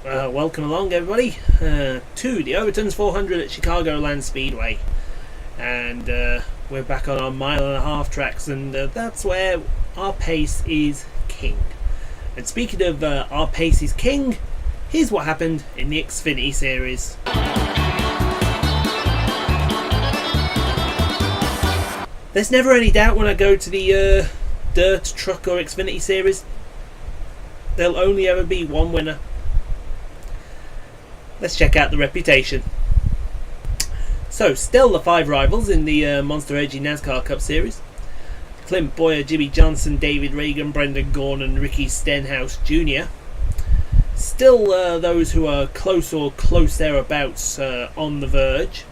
Welcome along, everybody, to the Overton's 400 at Chicagoland Speedway. And we're back on our mile-and-a-half tracks, and that's where our pace is king. And speaking of our pace is king, here's what happened in the Xfinity Series. There's never any doubt when I go to the Dirt, Truck or Xfinity Series. There'll only ever be one winner. Let's check out the reputation. So, still the 5 rivals in the Monster Energy NASCAR Cup Series. Clint Bowyer, Jimmy Johnson, David Reagan, Brendan Gaughan and Ricky Stenhouse Jr. Still those who are close or close thereabouts on the verge.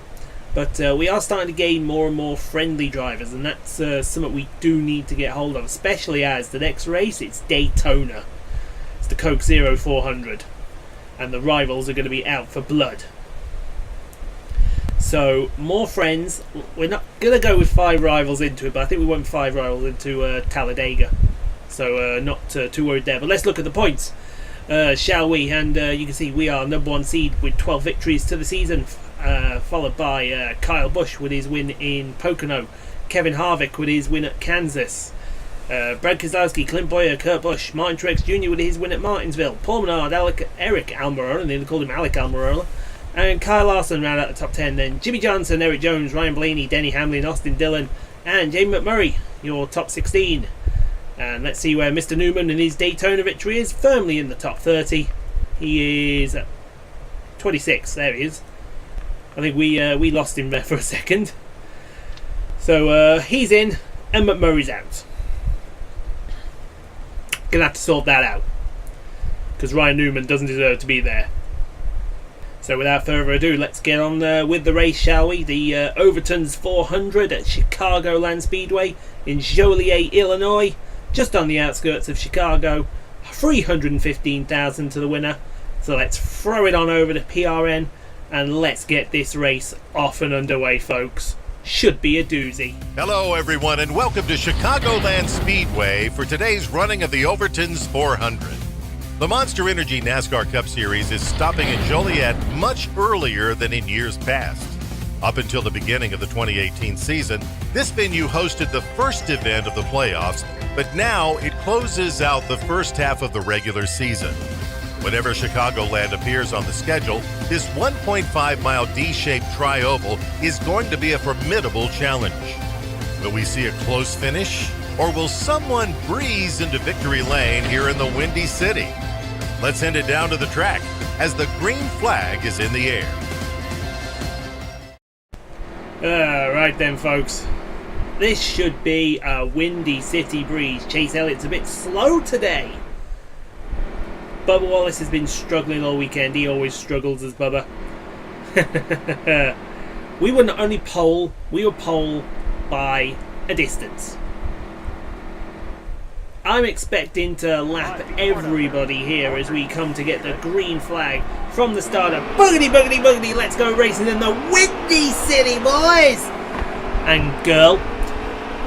But we are starting to gain more and more friendly drivers, and that's something we do need to get hold of, especially as the next race, it's Daytona. It's the Coke Zero 400. And the rivals are going to be out for blood. So, more friends. We're not going to go with 5 rivals into it, but I think we went 5 rivals into Talladega. So, not too worried there. But let's look at the points, shall we? And you can see we are number 1 seed with 12 victories to the season, followed by Kyle Busch with his win in Pocono, Kevin Harvick with his win at Kansas, Brad Keselowski, Clint Bowyer, Kurt Busch, Martin Truex Jr. with his win at Martinsville, Paul Menard, Eric Almirola, and they called him Alec Almirola, and Kyle Larson round out the top 10. Then Jimmy Johnson, Eric Jones, Ryan Blaney, Denny Hamlin, Austin Dillon, and Jamie McMurray, your top 16. And let's see where Mr. Newman and his Daytona victory is, firmly in the top 30. He is at 26. There he is. I think we lost him there for a second. So he's in, and McMurray's out. Gonna have to sort that out, because Ryan Newman doesn't deserve to be there. So without further ado, let's get on with the race, shall we? The Overton's 400 at Chicagoland Speedway in Joliet, Illinois, just on the outskirts of Chicago. 315,000 to the winner. So let's throw it on over to PRN and let's get this race off and underway, folks. Should be a doozy. Hello everyone, and welcome to Chicagoland Speedway for today's running of the Overton's 400. The Monster Energy NASCAR Cup Series is stopping in Joliet much earlier than in years past. Up until the beginning of the 2018 season, this venue hosted the first event of the playoffs, but now it closes out the first half of the regular season. Whenever Chicagoland appears on the schedule, this 1.5-mile D-shaped tri-oval is going to be a formidable challenge. Will we see a close finish, or will someone breeze into victory lane here in the Windy City? Let's send it down to the track as the green flag is in the air. Right then, folks. This should be a Windy City breeze. Chase Elliott's a bit slow today. Bubba Wallace has been struggling all weekend. He always struggles as Bubba. We were not only pole, we were pole by a distance. I'm expecting to lap everybody here as we come to get the green flag from the start of boogity, boogity, boogity. Let's go racing in the Windy City, boys and girl.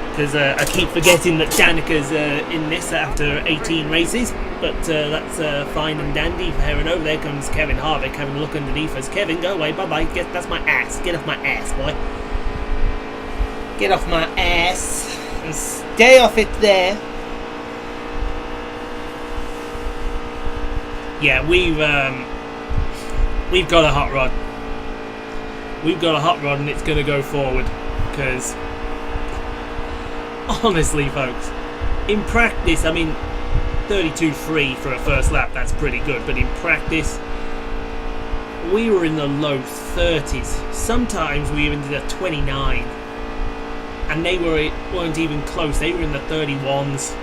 Because I keep forgetting that Danica's in this after 18 races. But that's fine and dandy for her. And over there comes Kevin Harvick having a look underneath us. Kevin, go away, bye-bye. That's my ass. Get off my ass, boy. Get off my ass. And stay off it there. Yeah, we've got a hot rod. We've got a hot rod and it's going to go forward. Because, honestly, folks, in practice, I mean, 32.3 for a first lap, that's pretty good, but in practice we were in the low 30s. Sometimes we even did a 29, and they weren't even close. They were in the 31s.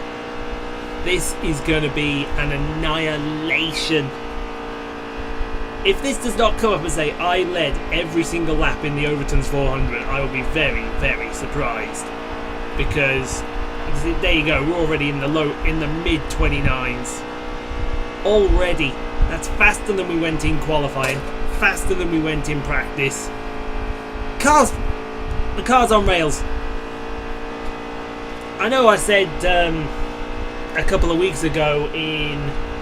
This is going to be an annihilation. If this does not come up and say I led every single lap in the Overton's 400, I will be very, very surprised, because there you go, we're already in the mid 29s already. That's faster than we went in qualifying, faster than we went in practice. The car's on rails. I know I said a couple of weeks ago in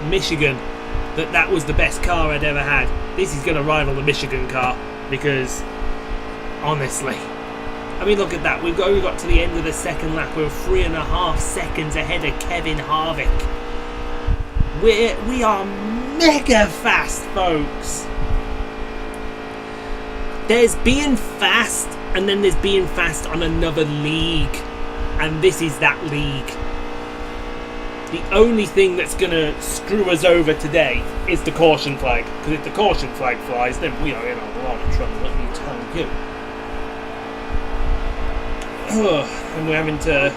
Michigan that was the best car I'd ever had. This is going to rival the Michigan car, because honestly, I mean, look at that. We've only got to the end of the second lap. We're 3.5 seconds ahead of Kevin Harvick. We are mega fast, folks. There's being fast, and then there's being fast on another league, and this is that league. The only thing that's going to screw us over today is the caution flag. Because if the caution flag flies, then we are in a lot of trouble, let me tell you. And we're having to...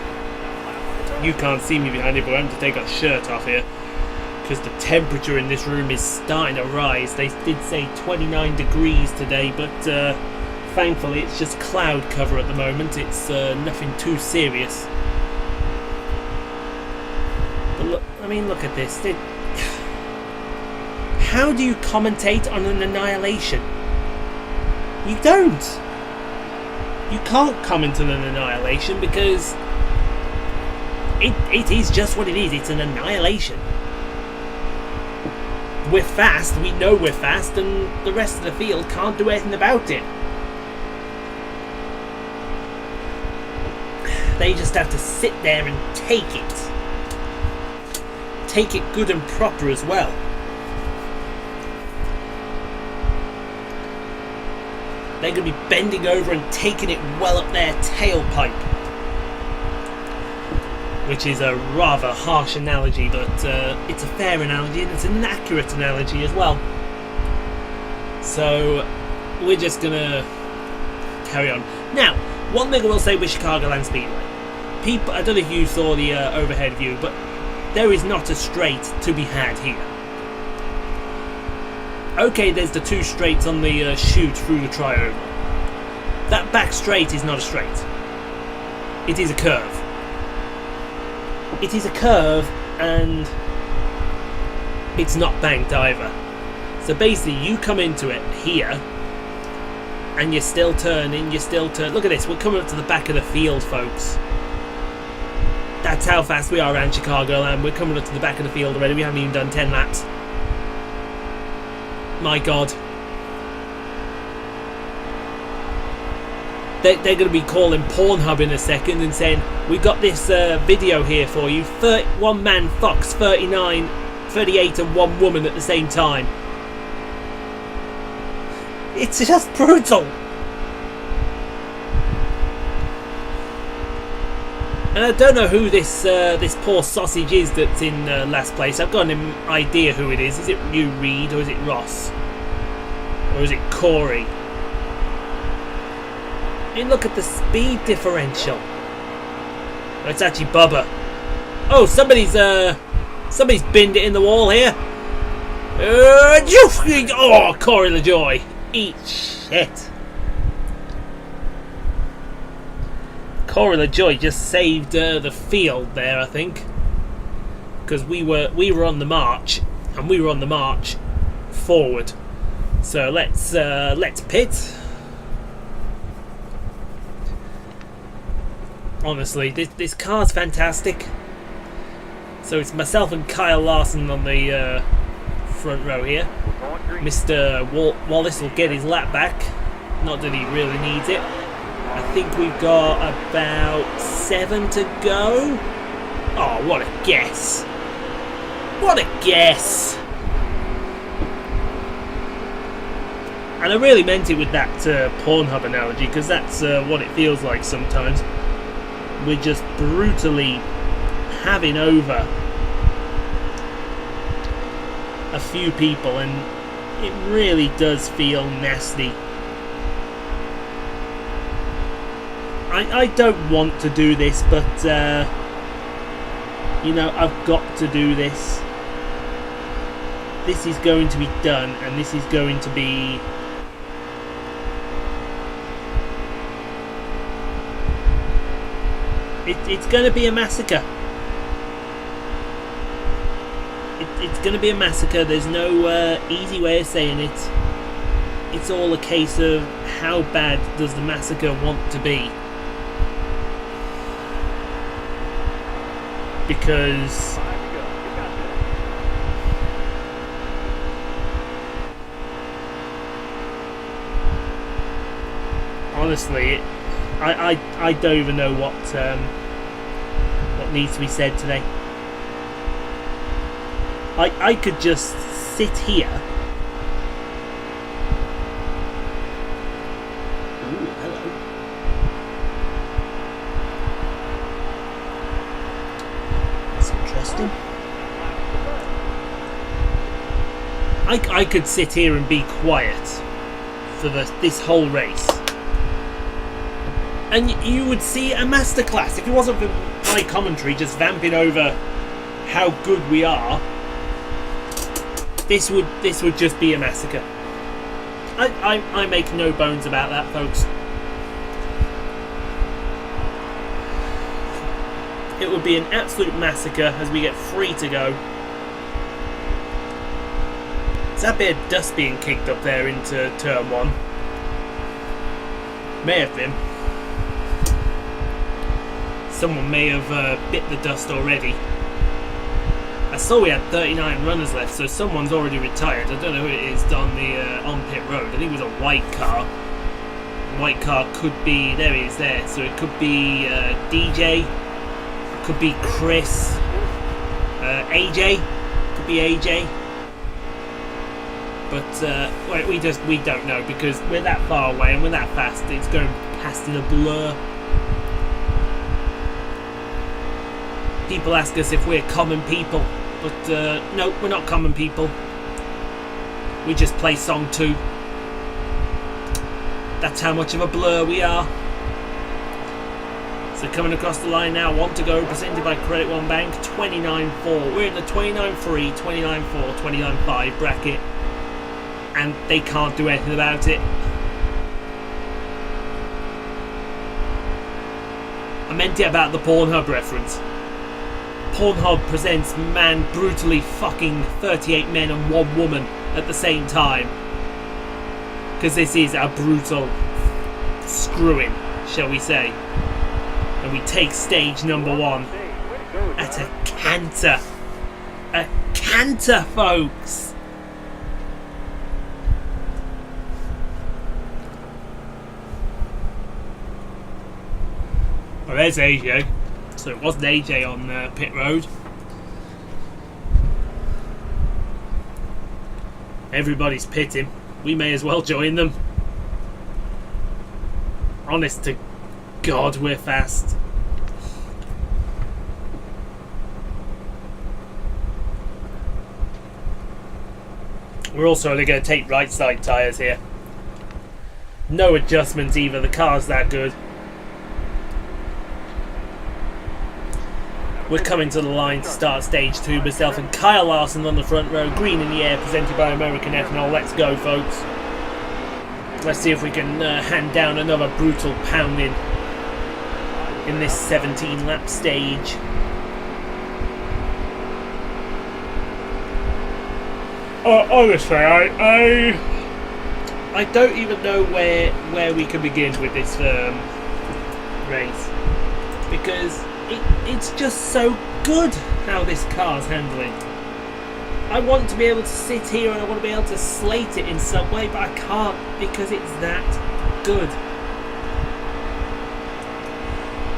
You can't see me behind it, but we're having to take our shirt off here. Because the temperature in this room is starting to rise. They did say 29 degrees today, but thankfully it's just cloud cover at the moment. It's nothing too serious. Look, I mean, look at this. How do you commentate on an annihilation? You don't. You can't comment on an annihilation because it is just what it is. It's an annihilation. We're fast. We know we're fast, and the rest of the field can't do anything about it. They just have to sit there and take it. Take it good and proper as well. They're going to be bending over and taking it well up their tailpipe. Which is a rather harsh analogy, but it's a fair analogy, and it's an accurate analogy as well. So we're just going to carry on. Now, one thing I will say with Chicagoland Speedway. People, I don't know if you saw the overhead view, but there is not a straight to be had here. Okay, there's the 2 straights on the chute through the trioval. That back straight is not a straight. It is a curve. It is a curve, and it's not banked either. So basically, you come into it here, and you're still turning, Look at this, we're coming up to the back of the field, folks. That's how fast we are around Chicagoland. We're coming up to the back of the field already. We haven't even done 10 laps. My God. They're going to be calling Pornhub in a second and saying, we've got this video here for you. One man Fox 39, 38 and one woman at the same time. It's just brutal. And I don't know who this poor sausage is that's in last place. I've got an idea who it is. Is it New Reed or is it Ross? Or is it Corey? I mean, look at the speed differential. Oh, it's actually Bubba. Oh, somebody's binned it in the wall here. Oh, Corey LaJoy. Eat shit. Corey LaJoy just saved the field there, I think, because we were on the march, and we were on the march forward. So let's pit. Honestly, this car's fantastic. So it's myself and Kyle Larson on the front row here. Mr. Wallace will get his lap back. Not that he really needs it. I think we've got about 7 to go. Oh, what a guess. What a guess. And I really meant it with that Pornhub analogy, because that's what it feels like sometimes. We're just brutally having over a few people, and it really does feel nasty. I don't want to do this, but you know, I've got to do this. This is going to be done, and this is going to be... It's going to be a massacre. It's going to be a massacre. There's no easy way of saying it. It's all a case of how bad does the massacre want to be. Because honestly, I don't even know what needs to be said today. I could just sit here. Ooh, hello. That's interesting. I could sit here and be quiet for this whole race, and you would see a masterclass if it wasn't for my commentary just vamping over how good we are. This would just be a massacre. I make no bones about that, folks. It would be an absolute massacre as we get 3 to go. There's that bit of dust being kicked up there into turn 1. May have been. Someone may have bit the dust already. I saw we had 39 runners left, so someone's already retired. I don't know who it is on the on pit road. I think it was a white car. The white car could be, there he is there. So it could be DJ, it could be Chris, AJ, could be AJ. But we don't know because we're that far away and we're that fast. It's going past in a blur. People ask us if we're common people, but no, we're not common people. We just play song 2. That's how much of a blur we are. So coming across the line now, 1 to go, presented by Credit One Bank, 29.4. We're in the 29.3, 29.4, 29.5 bracket, and they can't do anything about it. I meant it about the Pornhub reference. Pornhub presents man brutally fucking 38 men and 1 woman at the same time. Because this is a brutal screwing, shall we say. And we take stage number 1 at a canter. A canter, folks! Well, there's AJ. So it wasn't AJ on pit road. Everybody's pitting. We may as well join them. Honest to God, we're fast. We're also only going to take right side tyres here. No adjustments either. The car's that good. We're coming to the line to start stage 2. Myself and Kyle Larson on the front row. Green in the air, presented by American Ethanol. Let's go, folks. Let's see if we can hand down another brutal pounding in this 17-lap stage. Honestly, I don't even know where we can begin with this race, because it's just so good how this car's handling. I want to be able to sit here and I want to be able to slate it in some way, but I can't because it's that good.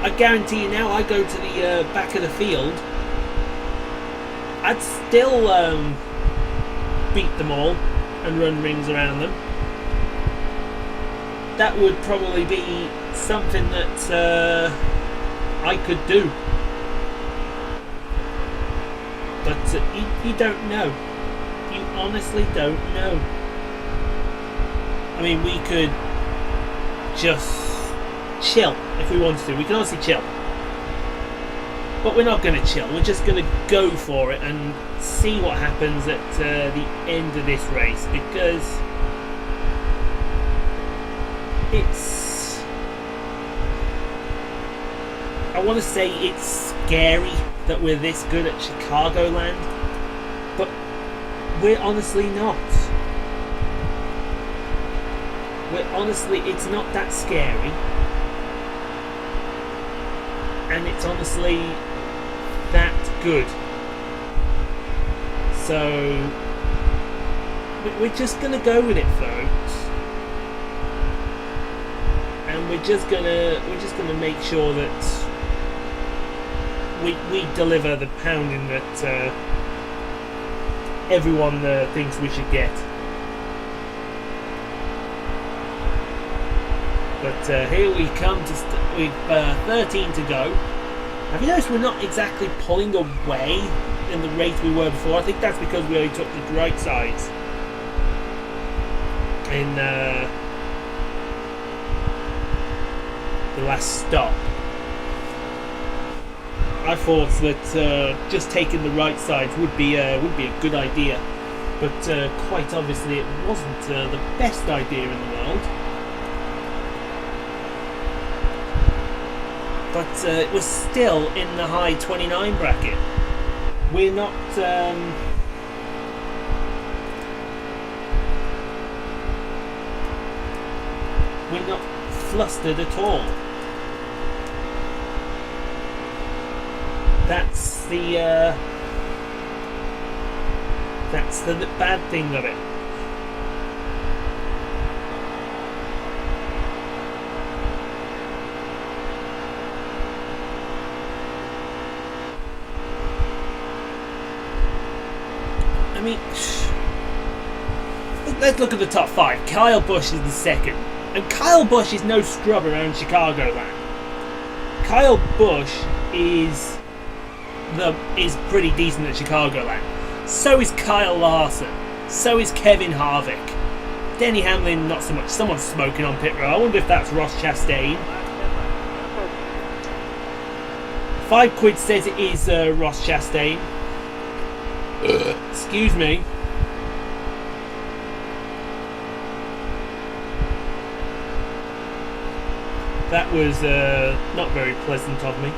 I guarantee you now, I go to the back of the field, I'd still beat them all and run rings around them. That would probably be something that I could do, but you don't know. You honestly don't know. I mean, we could just chill if we wanted to. We can honestly chill, but we're not going to chill. We're just going to go for it and see what happens at the end of this race, because I want to say it's scary that we're this good at Chicagoland, but we're honestly not. It's not that scary, and it's honestly that good. So we're just going to go with it, folks, and and we're just gonna make sure that we deliver the pounding that everyone thinks we should get. But here we come with 13 to go. Have you noticed we're not exactly pulling away in the rate we were before? I think that's because we only took the right sides in the last stop. I thought that just taking the right sides would be a good idea, but quite obviously it wasn't the best idea in the world. But it was still in the high 29 bracket. We're not flustered at all. That's the bad thing of it. I mean, let's look at the top 5. Kyle Busch is the second, and Kyle Busch is no scrub around Chicagoland. Kyle Busch is pretty decent at Chicagoland. So is Kyle Larson. So is Kevin Harvick. Denny Hamlin, not so much. Someone's smoking on pit road. I wonder if that's Ross Chastain. 5 Quid says it is Ross Chastain. Excuse me. That was not very pleasant of me.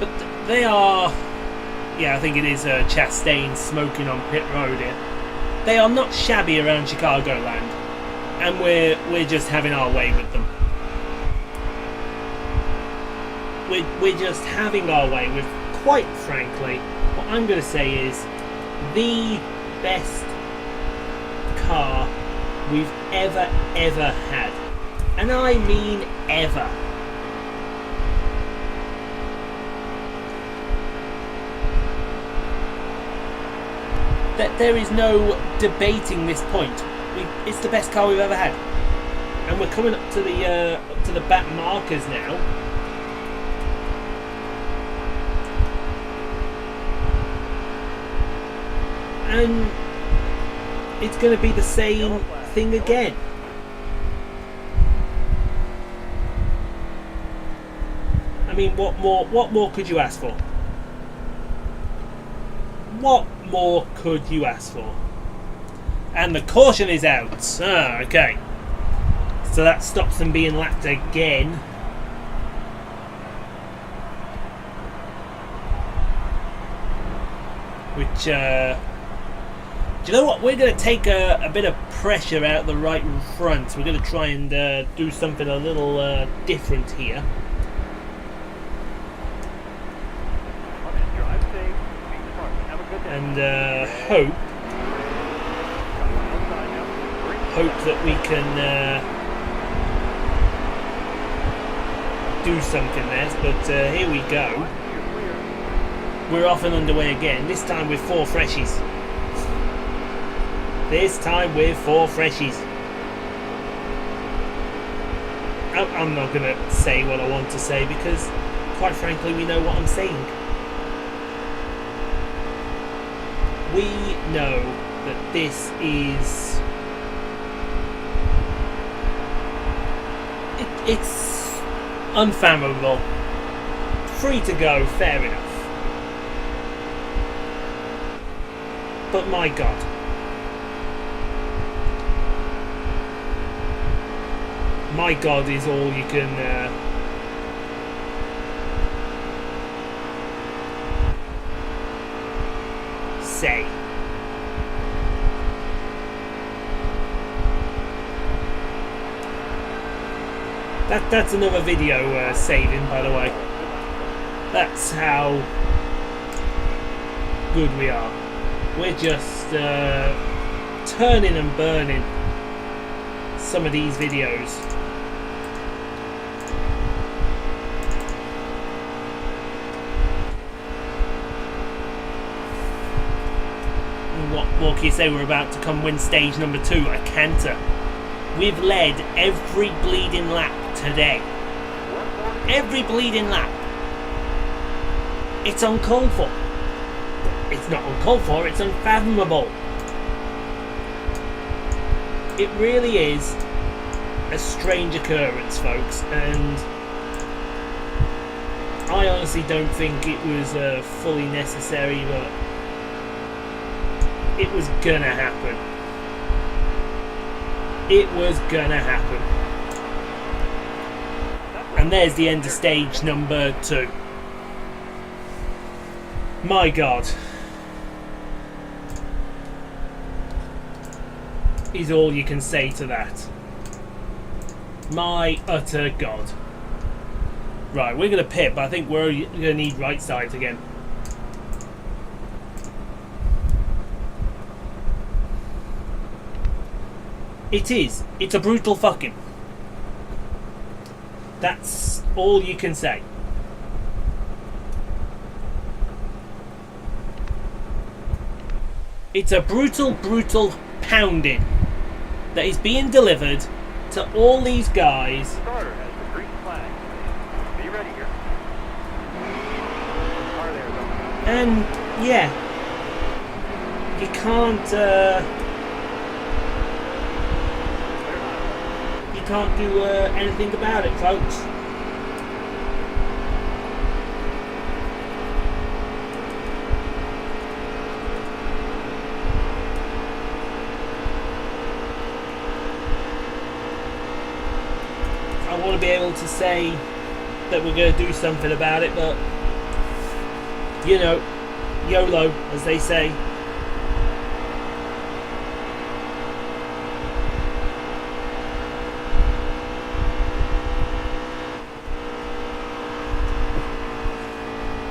But they are... Yeah, I think it is Chastain smoking on pit road here. They are not shabby around Chicagoland. And we're just having our way with them. We're just having our way with, quite frankly, what I'm going to say is the best car we've ever had. And I mean ever. That there is no debating this point. It's the best car we've ever had. And we're coming up to the back markers now. And it's going to be the same thing again. I mean, what more could you ask for? What more could you ask for? And the caution is out. Okay. So that stops them being lapped again. Which, do you know what? We're going to take a bit of pressure out the right front. We're going to try and do something a little different here. And hope that we can do something there. But here we go. We're off and underway again. This time with 4 freshies. I'm not going to say what I want to say because, quite frankly, we know what I'm saying. We know that this is... It's unfathomable. Free to go, fair enough. But my God. My God is all you can say. That's another video saving, by the way. That's how good we are. we're just turning and burning some of these videos. What more can you say? We're about to come win stage number 2 at Canter. We've led every bleeding lap today. Every bleeding lap. It's uncalled for. It's not uncalled for, it's unfathomable. It really is a strange occurrence, folks, and I honestly don't think it was fully necessary, but it was gonna happen. It was gonna happen. And there's the end of stage number 2. My God. Is all you can say to that. My utter God. Right, we're going to pit, but I think we're going to need right sides again. It is. It's a brutal fucking. That's all you can say. It's a brutal, brutal pounding that is being delivered to all these guys. Starter has the green flag. Be ready here. Car there, though. And yeah, you can't do anything about it, folks. I want to be able to say that we're going to do something about it, but you know, YOLO, as they say.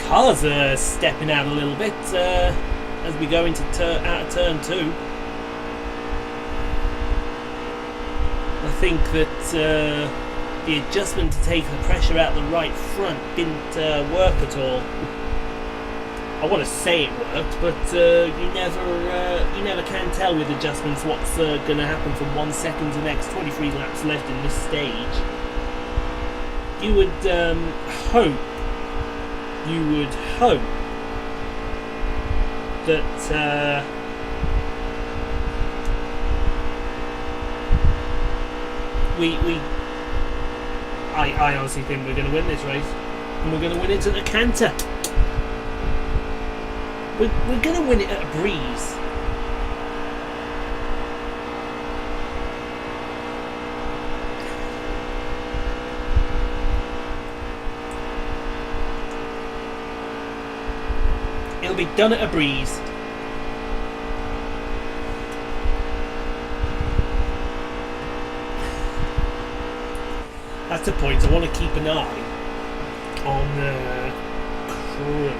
Cars are stepping out a little bit as we go into out of turn 2. I think that the adjustment to take the pressure out the right front didn't work at all. I want to say it worked, but you never can tell with adjustments what's going to happen from 1 second to the next. 23 laps left in this stage. You would hope that I honestly think we're going to win this race, and we're going to win it at the canter. We're going to win it at a breeze. It'll be done at a breeze. That's the point. I want to keep an eye on crew.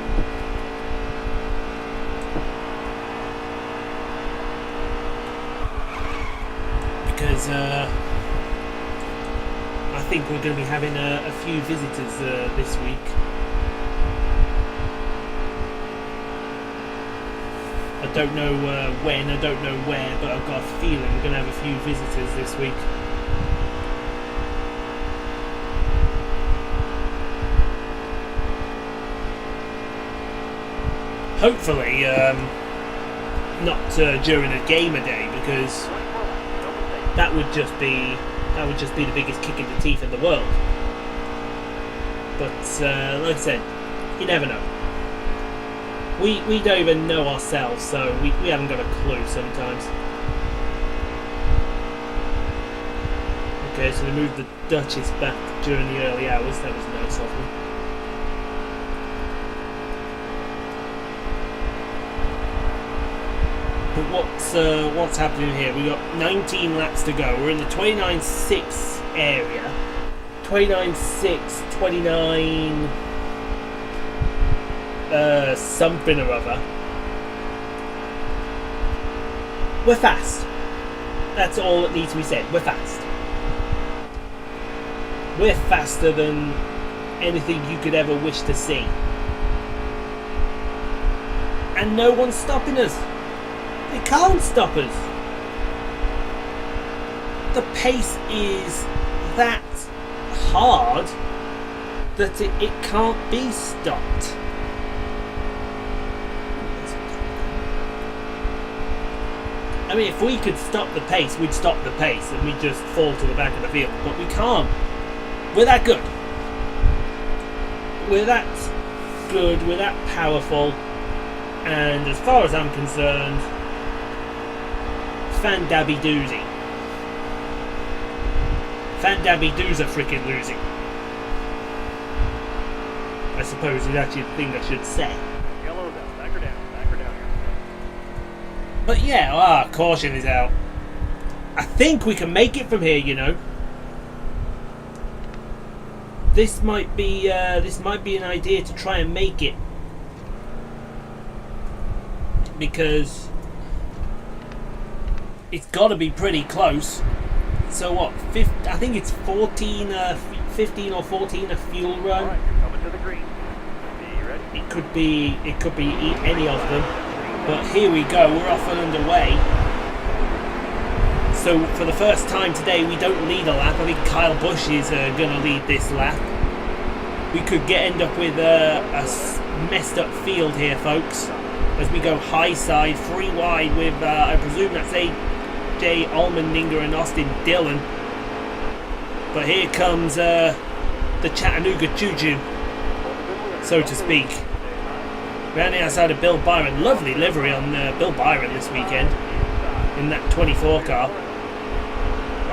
Because I think we're going to be having a few visitors this week. I don't know when, I don't know where, but I've got a feeling we're going to have a few visitors this week. Hopefully, not during a gamer day, because that would just be the biggest kick in the teeth in the world. But like I said, you never know. We don't even know ourselves, so we haven't got a clue sometimes. Okay, so they moved the Duchess back during the early hours. That was nice of them. But what's happening here? We got 19 laps to go. We're in the 29.6 area. 29.6, 29. Something or other. We're fast. That's all that needs to be said. We're fast. We're faster than anything you could ever wish to see. And no one's stopping us. They can't stop us. The pace is that hard that it can't be stopped. I mean, if we could stop the pace, we'd stop the pace and we'd just fall to the back of the field. But we can't. We're that good. We're that good. We're that powerful. And as far as I'm concerned, Fan-dabby doozy. Fan-dabby doozer freaking losing. I suppose is actually the thing I should say. Yellow down, back her down here. But yeah, caution is out. I think we can make it from here, you know. This might be an idea to try and make it. Because it's got to be pretty close. So what? I think it's 15 or 14 a fuel run. All right, you're coming to the green. Be ready. It could be any of them. But here we go. We're off and underway. So for the first time today, we don't lead a lap. I think Kyle Busch is going to lead this lap. We could end up with a messed up field here, folks. As we go high side, 3 wide with, I presume that's AJ Allmendinger and Austin Dillon. But here comes the Chattanooga Choo-Choo, so to speak. Round the outside of Bill Byron. Lovely livery on Bill Byron this weekend in that 24 car.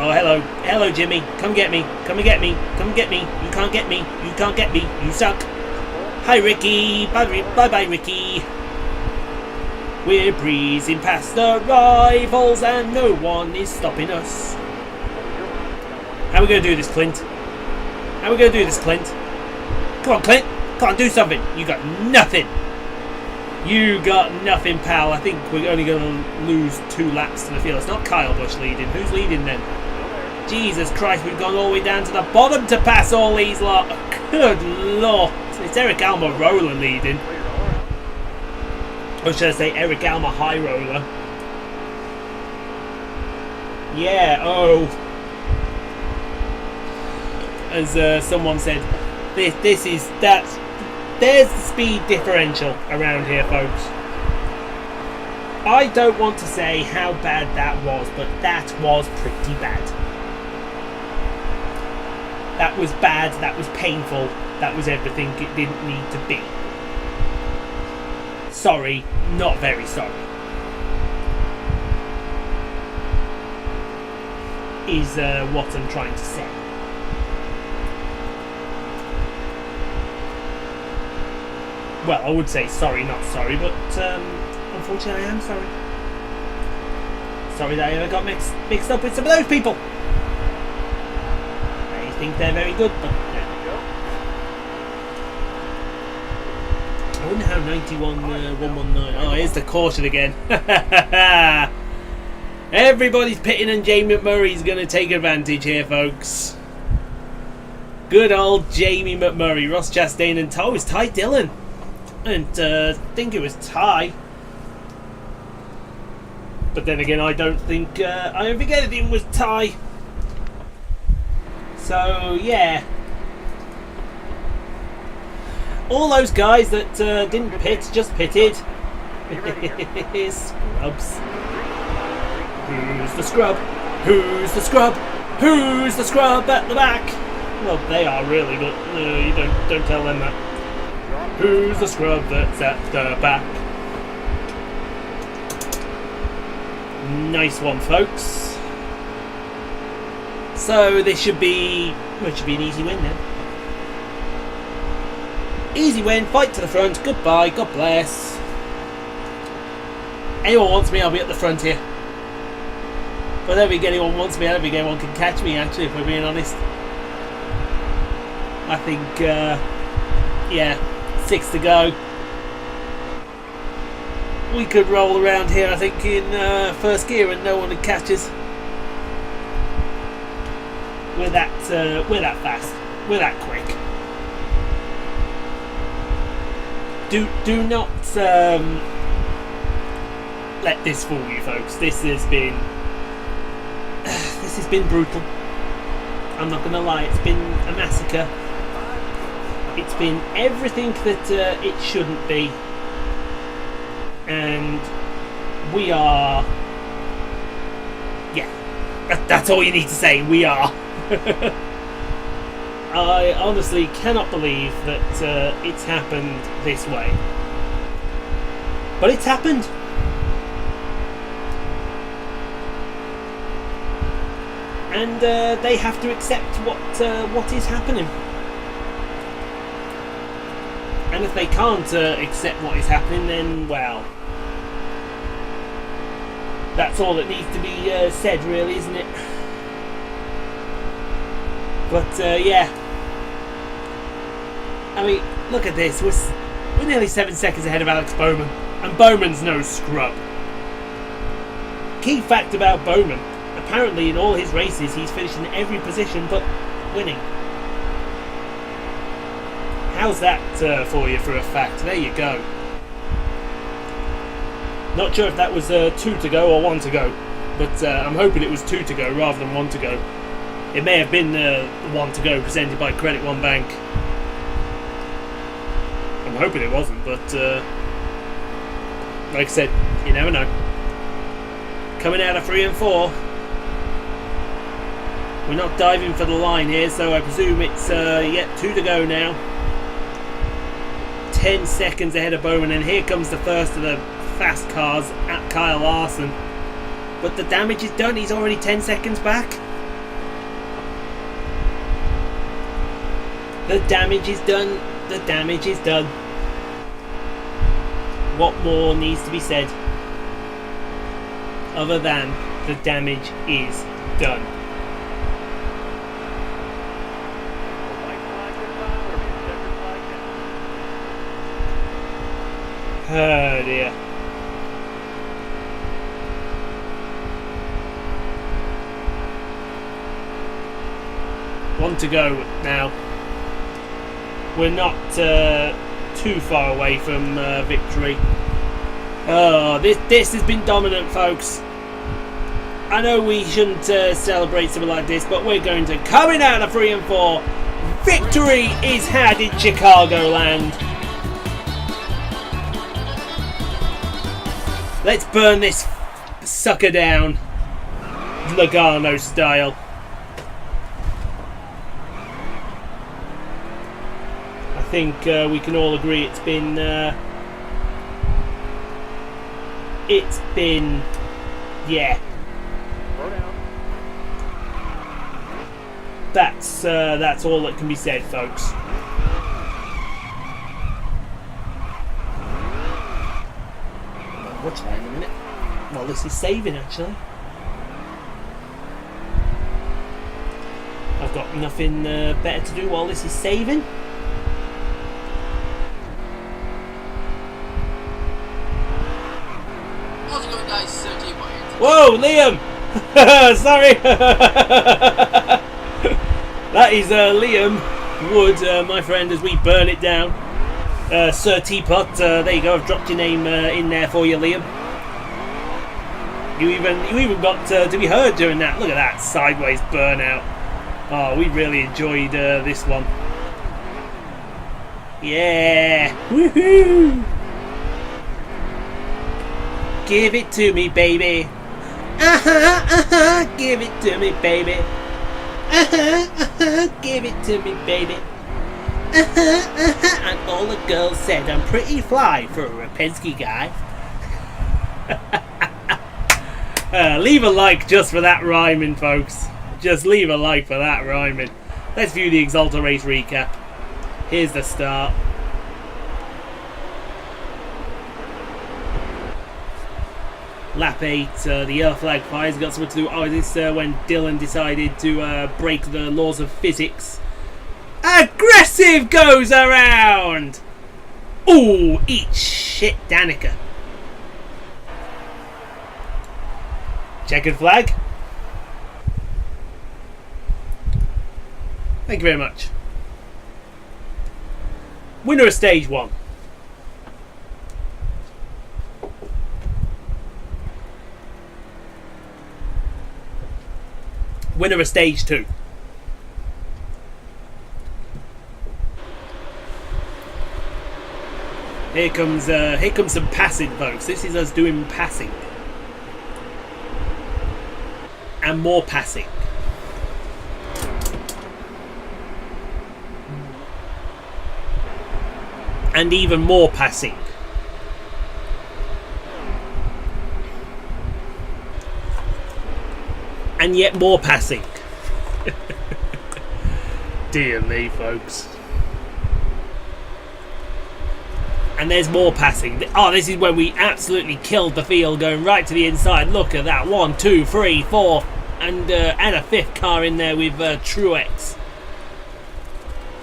Oh, hello. Hello, Jimmy. Come get me. Come and get me. Come and get me. You can't get me. You can't get me. You suck. Hi, Ricky. Bye-bye, Ricky. We're breezing past the rivals and no one is stopping us. How are we going to do this, Clint? How are we going to do this, Clint? Come on, Clint. Come on, do something. You got nothing. You got nothing, pal. I think we're only going to lose 2 laps to the field. It's not Kyle Busch leading. Who's leading then? Jesus Christ, we've gone all the way down to the bottom to pass all these lot. Good Lord. It's Eric Almirola leading. Or should I say Eric Alma High Roller? Yeah, oh. As someone said, there's the speed differential around here, folks. I don't want to say how bad that was, but that was pretty bad. That was bad, that was painful, that was everything it didn't need to be. Sorry, not very sorry. Is what I'm trying to say. Well, I would say sorry, not sorry, but unfortunately I am sorry. Sorry that I ever got mixed up with some of those people. I think they're very good, but I wonder how 91-119. Oh, here's the caution again. Everybody's pitting and Jamie McMurray's going to take advantage here, folks. Good old Jamie McMurray. Ross Chastain and it was Ty Dillon. And I think it was Ty. But then again, I don't think anything was Ty. So, yeah. All those guys that didn't pit, just pitted. Scrubs. Who's the scrub? Who's the scrub? Who's the scrub at the back? Well, they are really, but you don't tell them that. Who's the scrub that's at the back? Nice one, folks. So this should be an easy win then. Easy win, fight to the front, goodbye, God bless. Anyone wants me, I'll be at the front here. But I don't think anyone wants me, I don't think anyone can catch me actually, if we're being honest. I think, yeah, 6 to go. we could roll around here, I think, in first gear and no one would catch us. We're that fast. We're that quick. Do not let this fool you, folks. This has been brutal. I'm not gonna lie. It's been a massacre. It's been everything that it shouldn't be, and we are. Yeah, that's all you need to say. We are. I honestly cannot believe that it's happened this way. But it's happened. And they have to accept what is happening. And if they can't accept what is happening, then, well, that's all that needs to be said, really, isn't it? But yeah, I mean, look at this. We're nearly 7 seconds ahead of Alex Bowman, and Bowman's no scrub. Key fact about Bowman: apparently, in all his races, he's finished in every position but winning. How's that for you for a fact? There you go. Not sure if that was 2 to go or 1 to go, but I'm hoping it was 2 to go rather than 1 to go. It may have been 1 to go presented by Credit One Bank. I'm hoping it wasn't, but like I said, you never know. Coming out of 3 and 4. We're not diving for the line here, so I presume it's 2 to go now. 10 seconds ahead of Bowman, and here comes the first of the fast cars at Kyle Larson. But the damage is done. He's already 10 seconds back. The damage is done. The damage is done. What more needs to be said other than the damage is done? Oh dear. One to go now. We're not too far away from victory. Oh, this has been dominant, folks. I know we shouldn't celebrate something like this, but we're going to. Coming out of 3 and 4, victory is had in Chicagoland. Let's burn this sucker down, Logano style. I think we can all agree it's been yeah. That's all that can be said, folks. Watch that in a minute. Well, this is saving actually. I've got nothing better to do while this is saving. How's it going, guys? Whoa, Liam! Sorry! That is Liam Wood, my friend, as we burn it down. Sir Teapot, there you go, I've dropped your name in there for you, Liam. You even got to be heard doing that. Look at that, sideways burnout. Oh, we really enjoyed this one. Yeah! Woohoo! Give it to me, baby. Give it to me, baby. Give it to me, baby. And all the girls said I'm pretty fly for a Penske guy. Leave a like just for that rhyming, folks. Just leave a like for that rhyming. Let's view the Exalta race recap. Here's the start. Lap 8, the yellow flag fires. Got something to do. Oh, this when Dylan decided to break the laws of physics. Aggressive goes around. Ooh, eat shit, Danica. Checkered flag. Thank you very much. Winner of stage 1. Winner of stage 2. Here comes some passing, folks. This is us doing passing. And more passing. And even more passing. And yet more passing. Dear me, folks. And there's more passing. Oh, this is when we absolutely killed the field, going right to the inside. Look at that. 1, 2, 3, 4. And a 5th car in there with Truex.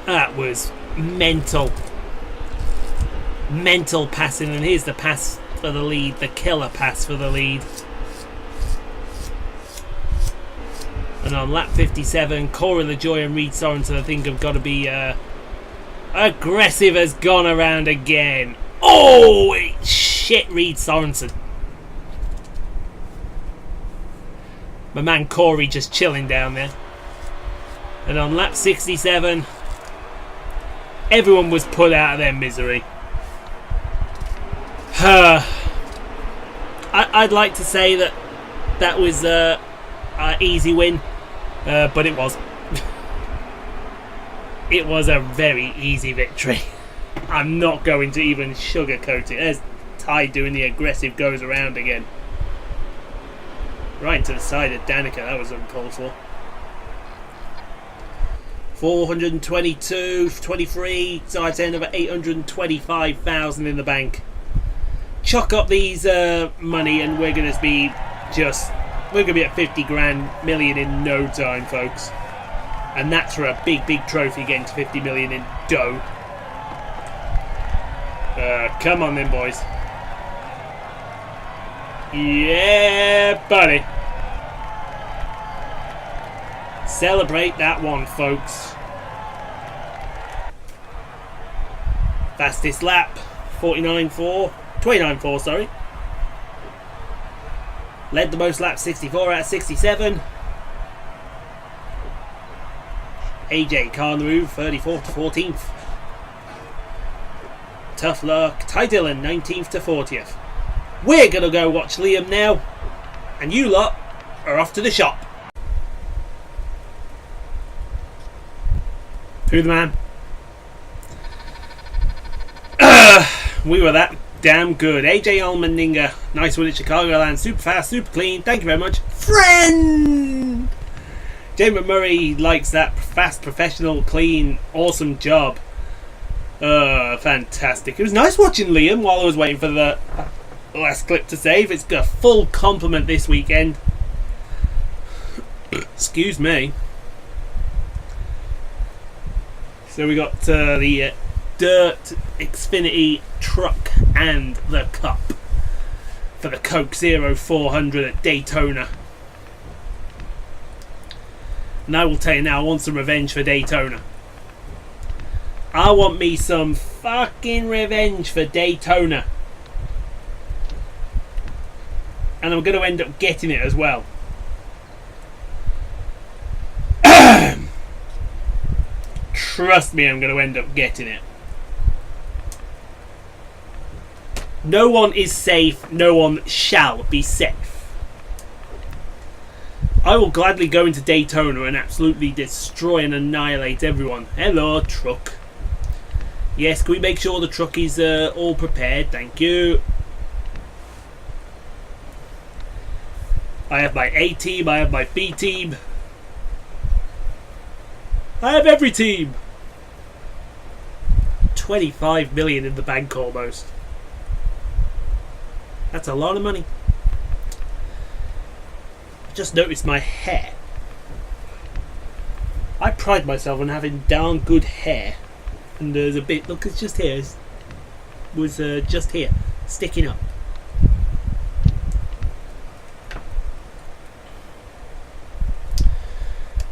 That was mental. Mental passing. And here's the pass for the lead. The killer pass for the lead. And on lap 57, Cora LaJoy and Reed Sorensen, I think, have got to be aggressive. Has gone around again. Oh, shit, Reed Sorensen. My man Corey just chilling down there. And on lap 67, everyone was put out of their misery. I'd like to say that was an easy win, but it was. It was a very easy victory. I'm not going to even sugarcoat it. There's Ty doing the aggressive goes around again. Right into the side of Danica. That was uncalled for. 422, 23. So I'd say another 825,000 in the bank. Chuck up these money and we're going to be at 50 grand million in no time, folks. And that's for a big, big trophy, getting to 50 million in dough. Come on then, boys. Yeah, buddy. Celebrate that one, folks. Fastest lap, 29.4, sorry. Led the most laps, 64 out of 67. AJ Carnaroo, 34th to 14th. Tough luck. Ty Dillon, 19th to 40th. We're going to go watch Liam now. And you lot are off to the shop. Who the man? We were that damn good. AJ Allmendinger, nice win at Chicagoland. Super fast, super clean. Thank you very much. Friend! Jamie McMurray likes that fast, professional, clean, awesome job. Fantastic. It was nice watching Liam while I was waiting for the last clip to save. It's got a full complement this weekend. Excuse me. So we got the Dirt Xfinity truck and the Cup for the Coke Zero 400 at Daytona. And I will tell you now, I want some revenge for Daytona. I want me some fucking revenge for Daytona. And I'm going to end up getting it as well. Trust me, I'm going to end up getting it. No one is safe. No one shall be safe. I will gladly go into Daytona and absolutely destroy and annihilate everyone. Hello, truck. Yes, can we make sure the truck is all prepared? Thank you. I have my A team. I have my B team. I have every team. 25 million in the bank almost. That's a lot of money. Just noticed my hair. I pride myself on having darn good hair. And there's a bit, look, it's just here. It was just here, sticking up.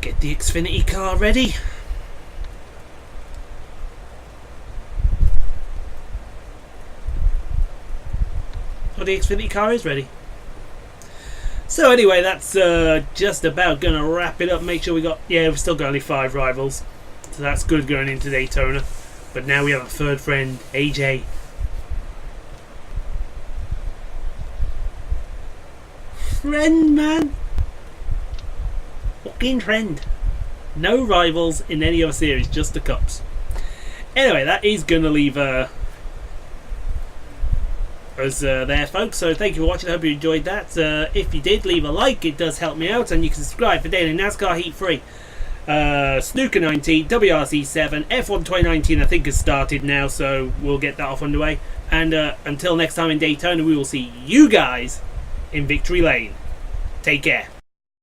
Get the Xfinity car ready. Oh, the Xfinity car is ready. So anyway, that's just about going to wrap it up. Make sure we've still got only 5 rivals. So that's good going into Daytona. But now we have a third friend, AJ. Friend, man. Fucking friend. No rivals in any other series, just the Cups. Anyway, that is going to leave us there, folks. So thank you for watching. I hope you enjoyed that. If you did, leave a like. It does help me out. And you can subscribe for daily NASCAR Heat 3. Snooker 19, WRC 7, F1 2019 I think has started now, so we'll get that off underway. And until next time in Daytona, we will see you guys in Victory Lane. Take care.